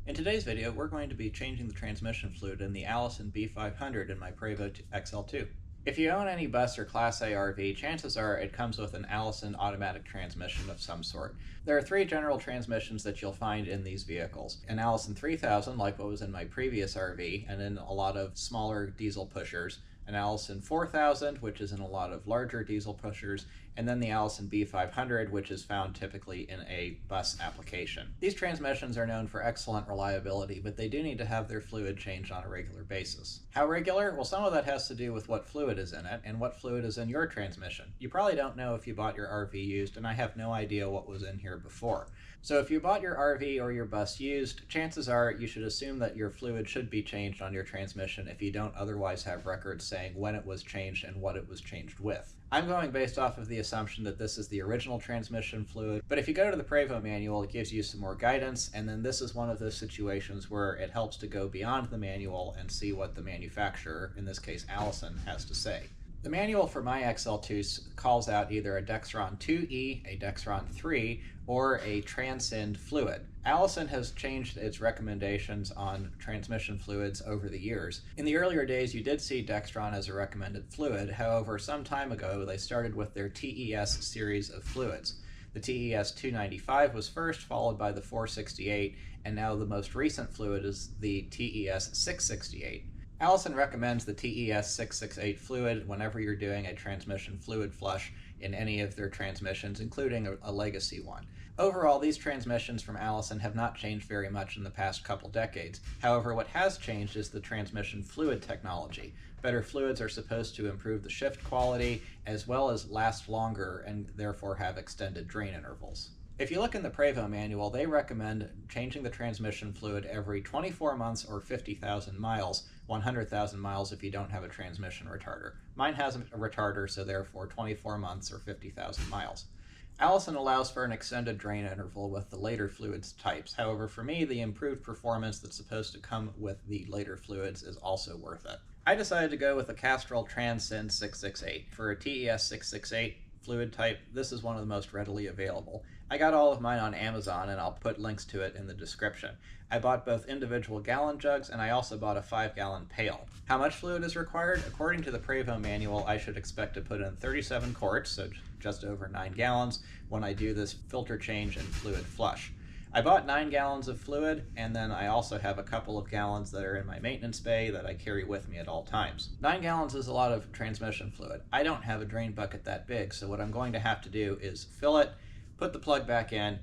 In today's video, we're going to be changing the transmission fluid in the Allison B500 in my Prevost XL2. If you own any bus or Class A RV, chances are it comes with an Allison automatic transmission of some sort. There are three general transmissions that you'll find in these vehicles. An Allison 3000, like what was in my previous RV, and in a lot of smaller diesel pushers. An Allison 4000, which is in a lot of larger diesel pushers, and then the Allison B500, which is found typically in a bus application. These transmissions are known for excellent reliability, but they do need to have their fluid changed on a regular basis. How regular? Well, some of that has to do with what fluid is in it and what fluid is in your transmission. You probably don't know if you bought your RV used, and I have no idea what was in here before. So if you bought your RV or your bus used, chances are you should assume that your fluid should be changed on your transmission if you don't otherwise have records saying when it was changed and what it was changed with. I'm going based off of the assumption that this is the original transmission fluid, but if you go to the Prevost manual, it gives you some more guidance, and then this is one of those situations where it helps to go beyond the manual and see what the manufacturer, in this case Allison, has to say. The manual for my XL2 calls out either a Dexron 2E, a Dexron 3, or a Transcend fluid. Allison has changed its recommendations on transmission fluids over the years. In the earlier days, you did see Dexron as a recommended fluid. However, some time ago, they started with their TES series of fluids. The TES 295 was first, followed by the 468, and now the most recent fluid is the TES 668. Allison recommends the TES 668 fluid whenever you're doing a transmission fluid flush in any of their transmissions, including a legacy one. Overall, these transmissions from Allison have not changed very much in the past couple decades. However, what has changed is the transmission fluid technology. Better fluids are supposed to improve the shift quality as well as last longer and therefore have extended drain intervals. If you look in the Prevost manual, they recommend changing the transmission fluid every 24 months or 50,000 miles, 100,000 miles if you don't have a transmission retarder. Mine has a retarder, so therefore 24 months or 50,000 miles. Allison allows for an extended drain interval with the later fluids types. However, for me, the improved performance that's supposed to come with the later fluids is also worth it. I decided to go with the Castrol Transcend 668. For a TES 668 fluid type, this is one of the most readily available. I got all of mine on Amazon, and I'll put links to it in the description. I bought both individual gallon jugs, and I also bought a 5-gallon pail. How much fluid is required? According to the Prevost manual, I should expect to put in 37 quarts, so just over 9 gallons, when I do this filter change and fluid flush. I bought 9 gallons of fluid, and then I also have a couple of gallons that are in my maintenance bay that I carry with me at all times. 9 gallons is a lot of transmission fluid. I don't have a drain bucket that big, so what I'm going to have to do is fill it, put the plug back in,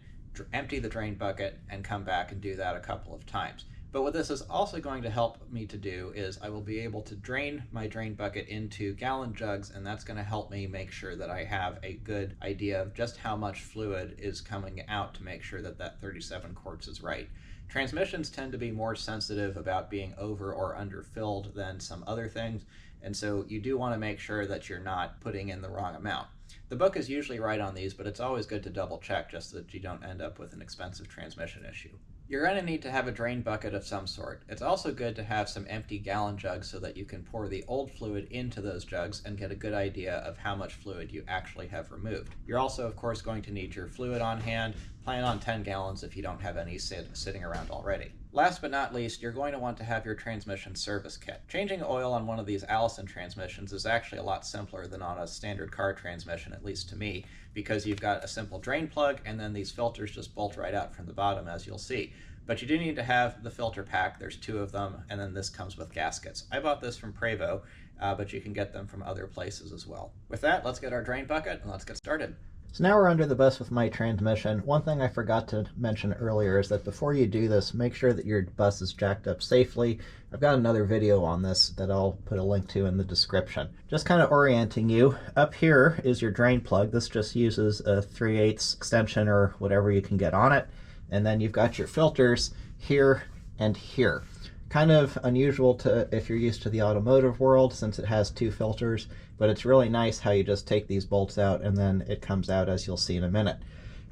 empty the drain bucket, and come back and do that a couple of times. But what this is also going to help me to do is I will be able to drain my drain bucket into gallon jugs, and that's going to help me make sure that I have a good idea of just how much fluid is coming out to make sure that that 37 quarts is right. Transmissions tend to be more sensitive about being over or under filled than some other things, and so you do want to make sure that you're not putting in the wrong amount. The book is usually right on these, but it's always good to double check just so that you don't end up with an expensive transmission issue. You're going to need to have a drain bucket of some sort. It's also good to have some empty gallon jugs so that you can pour the old fluid into those jugs and get a good idea of how much fluid you actually have removed. You're also, of course, going to need your fluid on hand. Plan on 10 gallons if you don't have any sitting around already. Last but not least, you're going to want to have your transmission service kit. Changing oil on one of these Allison transmissions is actually a lot simpler than on a standard car transmission, at least to me, because you've got a simple drain plug and then these filters just bolt right out from the bottom, as you'll see. But you do need to have the filter pack. There's 2 of them, and then this comes with gaskets. I bought this from Prevost, but you can get them from other places as well. With that, let's get our drain bucket and let's get started. So now we're under the bus with my transmission. One thing I forgot to mention earlier is that before you do this, make sure that your bus is jacked up safely. I've got another video on this that I'll put a link to in the description. Just kind of orienting you, up here is your drain plug. This just uses a 3/8 extension or whatever you can get on it. And then you've got your filters here and here. Kind of unusual to if you're used to the automotive world since it has 2 filters, but it's really nice how you just take these bolts out and then it comes out, as you'll see in a minute.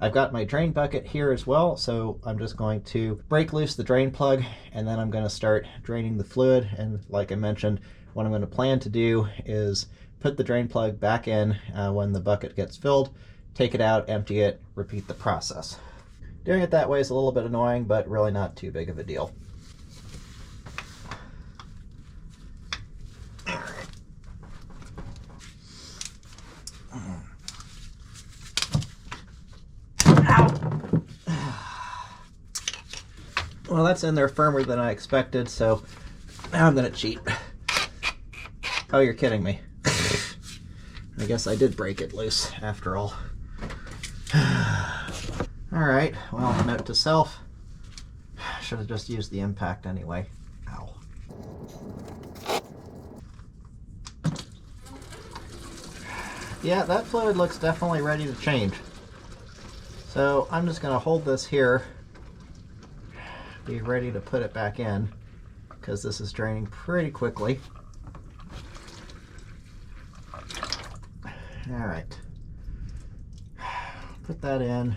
I've got my drain bucket here as well, so I'm just going to break loose the drain plug and then I'm going to start draining the fluid. And like I mentioned, what I'm going to plan to do is put the drain plug back in when the bucket gets filled, take it out, empty it, repeat the process. Doing it that way is a little bit annoying, but really not too big of a deal. Well, that's in there firmer than I expected, so now I'm going to cheat. Oh, you're kidding me. I guess I did break it loose after all. Alright, well, note to self. Should have just used the impact anyway. Ow. Yeah, that fluid looks definitely ready to change. So I'm just going to hold this here, be ready to put it back in, because this is draining pretty quickly. Alright, put that in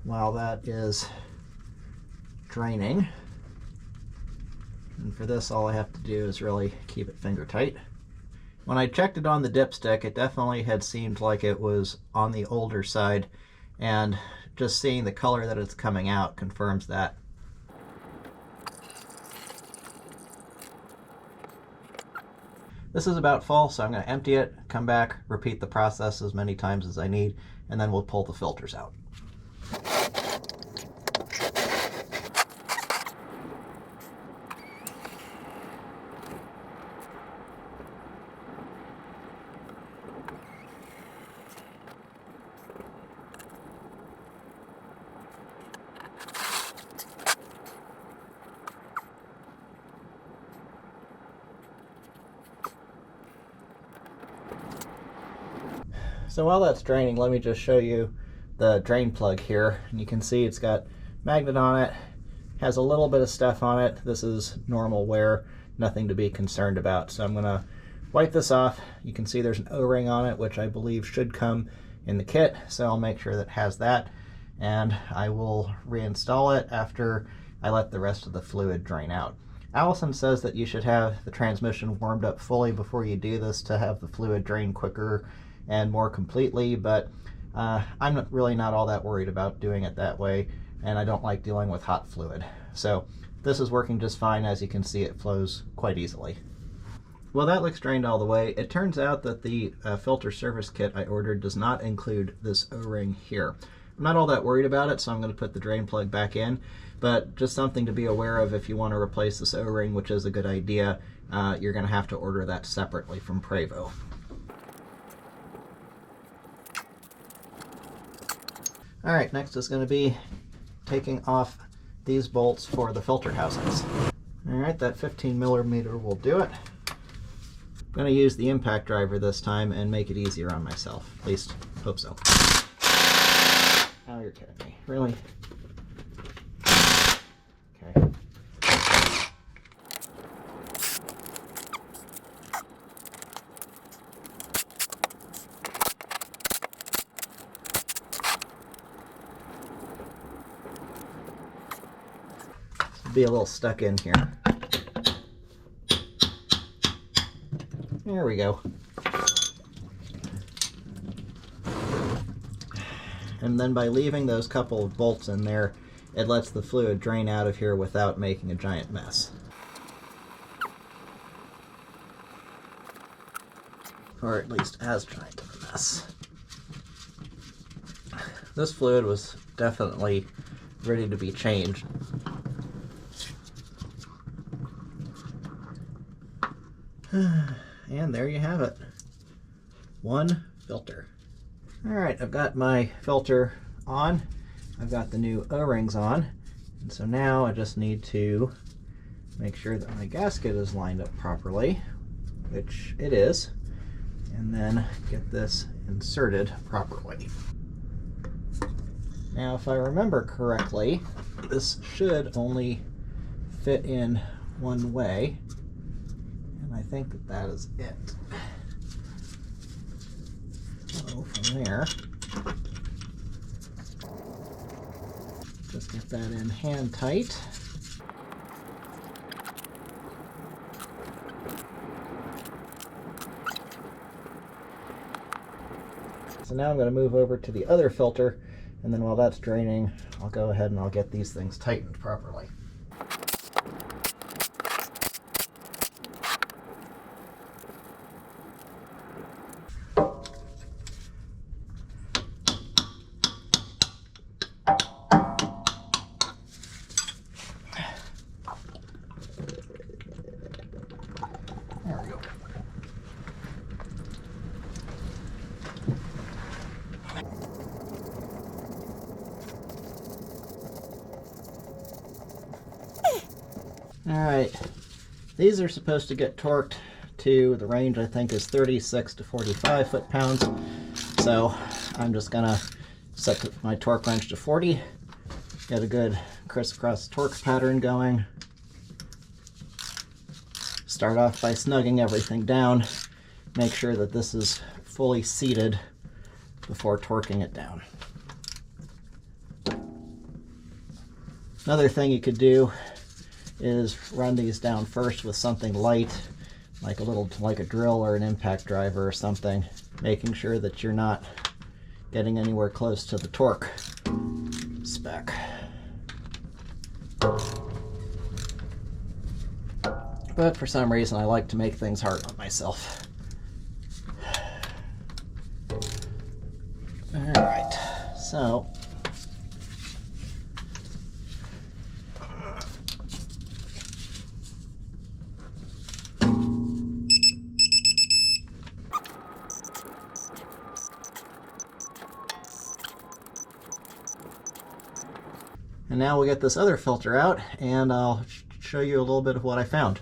while that is draining. And for this, all I have to do is really keep it finger tight. When I checked it on the dipstick, it definitely had seemed like it was on the older side, and just seeing the color that it's coming out confirms that. This is about full, so I'm going to empty it, come back, repeat the process as many times as I need, and then we'll pull the filters out. So while that's draining, let me just show you the drain plug here. And you can see it's got magnet on it, has a little bit of stuff on it. This is normal wear, nothing to be concerned about. So I'm gonna wipe this off. You can see there's an O-ring on it, which I believe should come in the kit. So I'll make sure that it has that, and I will reinstall it after I let the rest of the fluid drain out. Allison says that you should have the transmission warmed up fully before you do this to have the fluid drain quicker and more completely, but I'm really not all that worried about doing it that way, and I don't like dealing with hot fluid. So this is working just fine. As you can see, it flows quite easily. Well, that looks drained all the way. It turns out that the filter service kit I ordered does not include this O-ring here. I'm not all that worried about it, so I'm going to put the drain plug back in, but just something to be aware of if you want to replace this O-ring, which is a good idea. You're going to have to order that separately from Prevost. Alright, next is going to be taking off these bolts for the filter housings. Alright, that 15mm will do it. I'm going to use the impact driver this time and make it easier on myself. At least, hope so. Oh, you're kidding me. Really? Okay. Be a little stuck in here. There we go. And then by leaving those couple of bolts in there, it lets the fluid drain out of here without making a giant mess. Or at least as giant of a mess. This fluid was definitely ready to be changed. And there you have it. One filter. Alright, I've got my filter on. I've got the new O-rings on. And so now I just need to make sure that my gasket is lined up properly, which it is, and then get this inserted properly. Now, if I remember correctly, this should only fit in one way. I think that that is it. So from there, just get that in hand tight. So now I'm going to move over to the other filter, and then while that's draining, I'll go ahead and I'll get these things tightened properly. There we go. Alright, these are supposed to get torqued to the range I think is 36 to 45 foot-pounds. So I'm just gonna set my torque wrench to 40, get a good crisscross torque pattern going. Start off by snugging everything down. Make sure that this is fully seated before torquing it down. Another thing you could do is run these down first with something light, like a drill or an impact driver or something, making sure that you're not getting anywhere close to the torque spec. But for some reason I like to make things hard on myself. Alright, so and now we'll get this other filter out and I'll show you a little bit of what I found.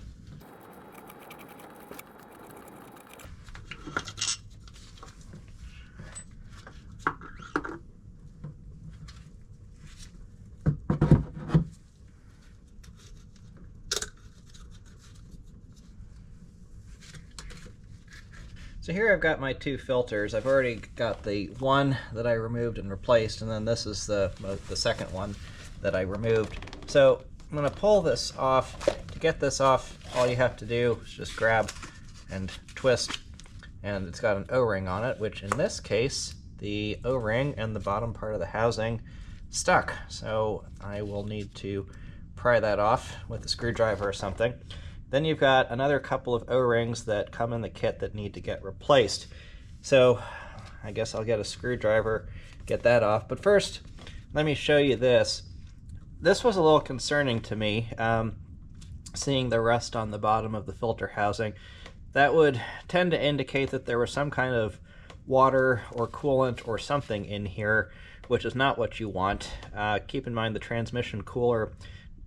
So here I've got my two filters. I've already got the one that I removed and replaced, and then this is the second one that I removed. So I'm going to pull this off. To get this off, all you have to do is just grab and twist, and it's got an O-ring on it, which in this case, the O-ring and the bottom part of the housing stuck. So I will need to pry that off with a screwdriver or something. Then you've got another couple of O-rings that come in the kit that need to get replaced. So I guess I'll get a screwdriver, get that off. But first, let me show you this. This was a little concerning to me, seeing the rust on the bottom of the filter housing. That would tend to indicate that there was some kind of water or coolant or something in here, which is not what you want. Keep in mind the transmission cooler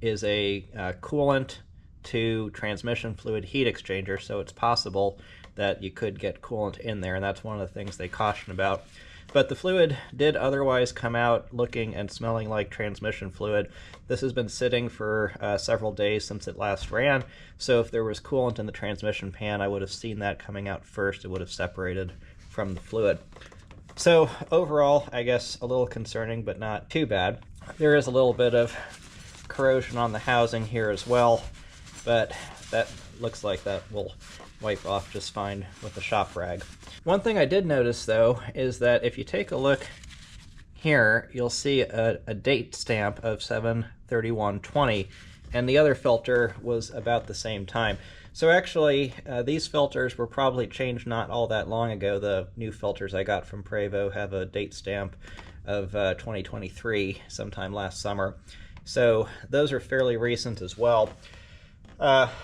is a coolant to transmission fluid heat exchanger, so it's possible that you could get coolant in there, and that's one of the things they caution about. But the fluid did otherwise come out looking and smelling like transmission fluid. This has been sitting for several days since it last ran, so if there was coolant in the transmission pan, I would have seen that coming out first. It would have separated from the fluid. So overall, I guess a little concerning, but not too bad. There is a little bit of corrosion on the housing here as well, but that looks like that will wipe off just fine with a shop rag. One thing I did notice though is that if you take a look here, you'll see a date stamp of 7/31/20, and the other filter was about the same time. So actually these filters were probably changed not all that long ago. The new filters I got from Prevost have a date stamp of 2023, sometime last summer. So those are fairly recent as well.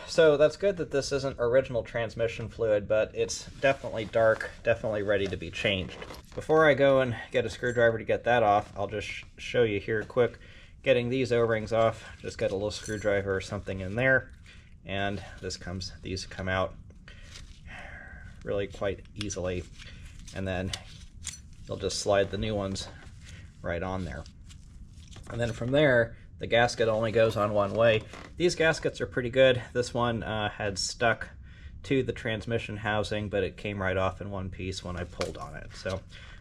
So that's good that this isn't original transmission fluid, but it's definitely dark, definitely ready to be changed. Before I go and get a screwdriver to get that off, I'll just show you here quick. Getting these O-rings off, just get a little screwdriver or something in there, and these come out really quite easily, and then you'll just slide the new ones right on there. And then from there, the gasket only goes on one way. These gaskets are pretty good. This one had stuck to the transmission housing, but it came right off in one piece when I pulled on it. So,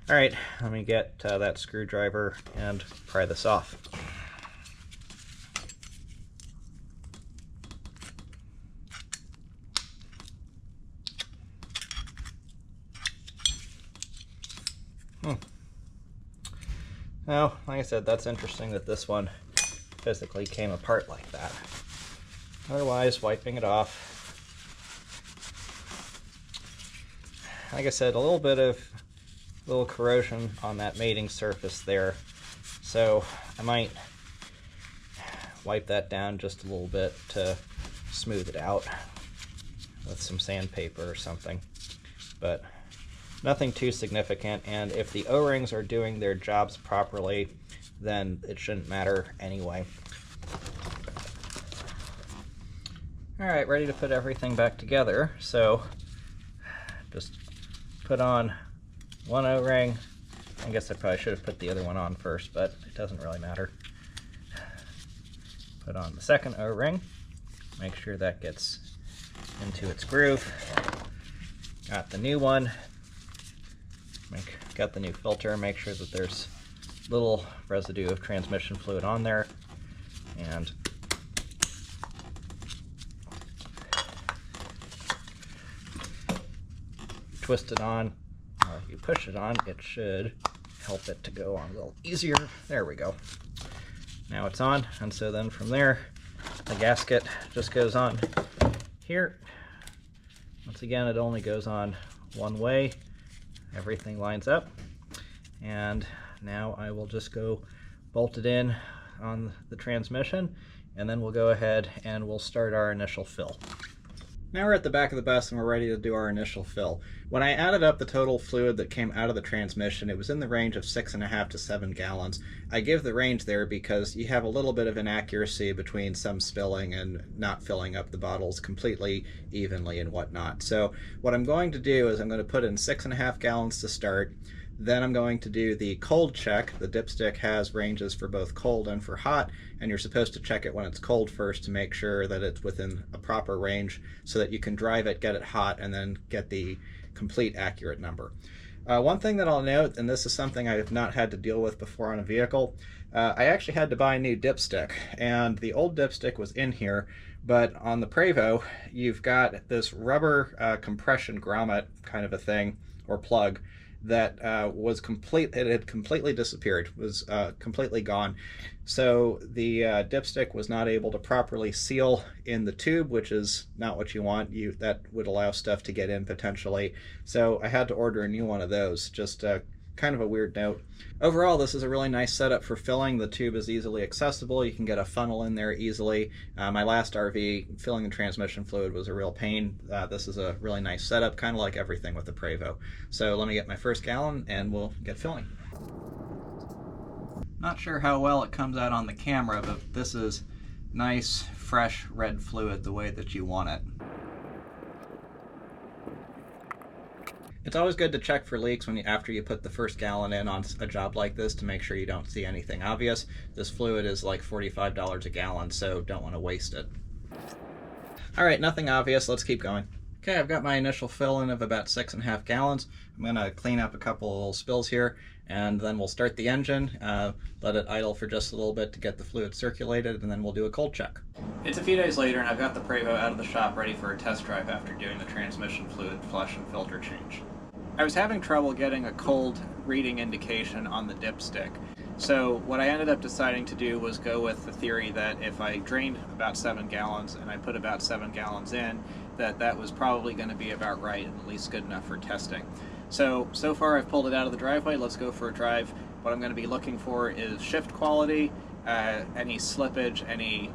all right, let me get that screwdriver and pry this off. Now, like I said, that's interesting that this one physically came apart like that. Otherwise, wiping it off. Like I said, a little corrosion on that mating surface there. So I might wipe that down just a little bit to smooth it out with some sandpaper or something. But nothing too significant, and if the O-rings are doing their jobs properly, then it shouldn't matter anyway. Alright, ready to put everything back together. So just put on one O-ring. I guess I probably should have put the other one on first, but it doesn't really matter. Put on the second O-ring. Make sure that gets into its groove. Got the new one. Got the new filter. Make sure that there's little residue of transmission fluid on there. And twist it on, or if you push it on, it should help it to go on a little easier. There we go. Now it's on, and so then from there, the gasket just goes on here. Once again, it only goes on one way. Everything lines up, and now I will just go bolt it in on the transmission, and then we'll go ahead and we'll start our initial fill. Now we're at the back of the bus and we're ready to do our initial fill. When I added up the total fluid that came out of the transmission, it was in the range of 6.5 to 7 gallons. I give the range there because you have a little bit of inaccuracy between some spilling and not filling up the bottles completely evenly and whatnot. So what I'm going to do is I'm going to put in 6.5 gallons to start. Then I'm going to do the cold check. The dipstick has ranges for both cold and for hot, and you're supposed to check it when it's cold first to make sure that it's within a proper range so that you can drive it, get it hot, and then get the complete accurate number. One thing that I'll note, and this is something I have not had to deal with before on a vehicle, I actually had to buy a new dipstick, and the old dipstick was in here, but on the Prevost, you've got this rubber compression grommet kind of a thing, or plug, that it had completely disappeared, was completely gone. So the dipstick was not able to properly seal in the tube, which is not what you want. That would allow stuff to get in potentially. So I had to order a new one of those. Just kind of a weird note. Overall, this is a really nice setup for filling. The tube is easily accessible. You can get a funnel in there easily. My last RV, filling the transmission fluid was a real pain. This is a really nice setup, kind of like everything with the Prevost. So let me get my first gallon and we'll get filling. Not sure how well it comes out on the camera, but this is nice, fresh red fluid the way that you want it. It's always good to check for leaks after you put the first gallon in on a job like this to make sure you don't see anything obvious. This fluid is like $45 a gallon, so don't want to waste it. All right, nothing obvious. Let's keep going. Okay, I've got my initial fill in of about 6.5 gallons. I'm going to clean up a couple of little spills here, and then we'll start the engine, let it idle for just a little bit to get the fluid circulated, and then we'll do a cold check. It's a few days later, and I've got the Prevost out of the shop ready for a test drive after doing the transmission fluid flush and filter change. I was having trouble getting a cold reading indication on the dipstick. So what I ended up deciding to do was go with the theory that if I drained about 7 gallons and I put about 7 gallons in, that was probably going to be about right and at least good enough for testing. So far I've pulled it out of the driveway. Let's go for a drive. What I'm going to be looking for is shift quality, any slippage, any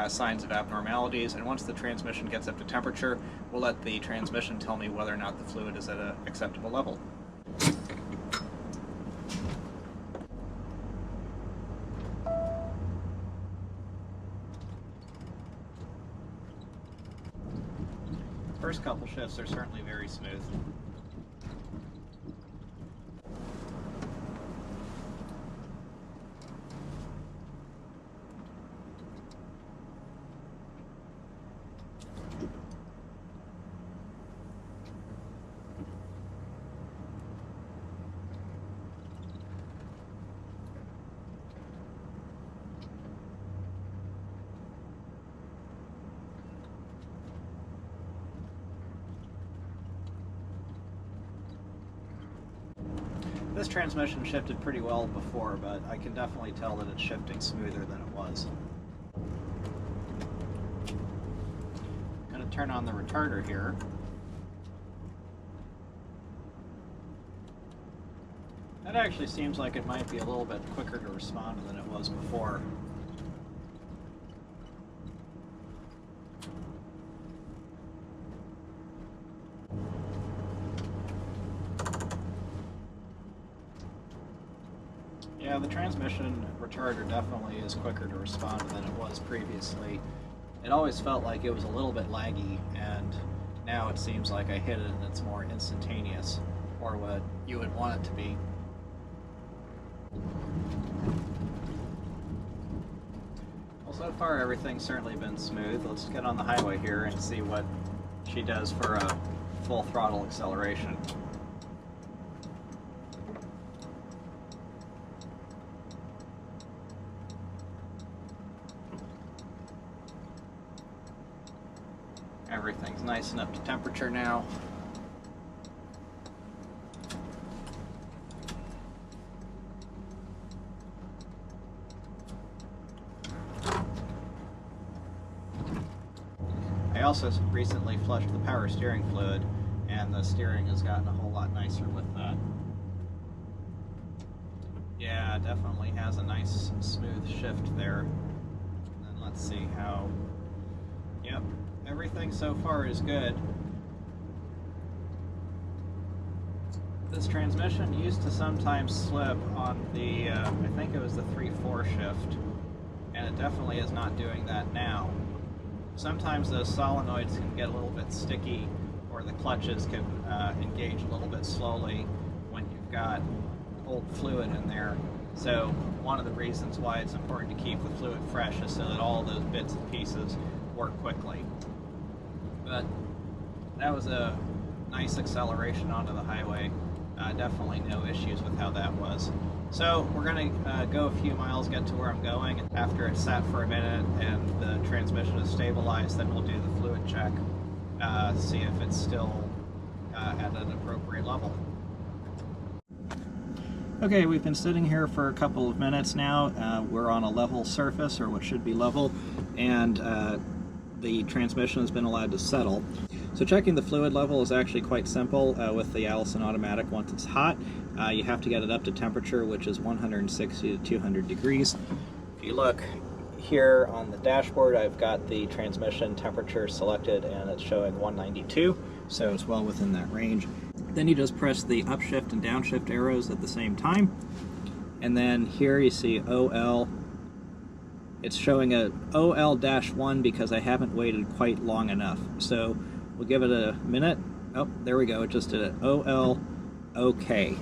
signs of abnormalities, and once the transmission gets up to temperature, we'll let the transmission tell me whether or not the fluid is at an acceptable level. First couple shifts are certainly very smooth. This transmission shifted pretty well before, but I can definitely tell that it's shifting smoother than it was. I'm going to turn on the retarder here. That actually seems like it might be a little bit quicker to respond than it was before. Yeah, the transmission retarder definitely is quicker to respond than it was previously. It always felt like it was a little bit laggy, and now it seems like I hit it and it's more instantaneous, or what you would want it to be. Well, so far everything's certainly been smooth. Let's get on the highway here and see what she does for a full throttle acceleration. Everything's nice and up to temperature now. I also recently flushed the power steering fluid, and the steering has gotten a whole lot nicer with that. Yeah, it definitely has a nice smooth shift there. And let's see how... Yep, everything so far is good. This transmission used to sometimes slip on the, I think it was the 3/4 shift, and it definitely is not doing that now. Sometimes those solenoids can get a little bit sticky, or the clutches can engage a little bit slowly when you've got old fluid in there. So one of the reasons why it's important to keep the fluid fresh is so that all those bits and pieces work quickly. But that was a nice acceleration onto the highway. Definitely no issues with how that was. So we're going to go a few miles, get to where I'm going. After it's sat for a minute and the transmission is stabilized, then we'll do the fluid check, see if it's still at an appropriate level. Okay, we've been sitting here for a couple of minutes now. We're on a level surface, or what should be level, and the transmission has been allowed to settle. So checking the fluid level is actually quite simple with the Allison automatic. Once it's hot, you have to get it up to temperature, which is 160 to 200 degrees. If you look here on the dashboard, I've got the transmission temperature selected and it's showing 192, so it's well within that range. Then you just press the upshift and downshift arrows at the same time, and then here you see OL. It's showing a OL-1 because I haven't waited quite long enough. So we'll give it a minute. Oh, there we go. It just did an OL OK.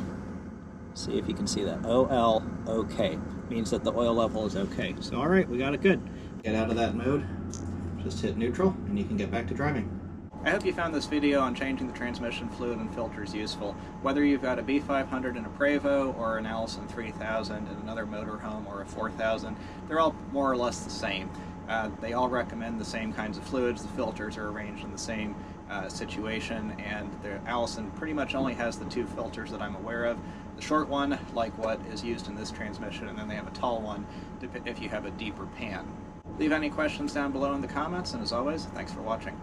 See if you can see that. OL OK means that the oil level is okay. So all right, we got it good. Get out of that mode. Just hit neutral and you can get back to driving. I hope you found this video on changing the transmission fluid and filters useful. Whether you've got a B500 in a Prevost or an Allison 3000 in another motorhome or a 4000, they're all more or less the same. They all recommend the same kinds of fluids. The filters are arranged in the same situation, and the Allison pretty much only has the two filters that I'm aware of. The short one, like what is used in this transmission, and then they have a tall one if you have a deeper pan. Leave any questions down below in the comments, and as always, thanks for watching.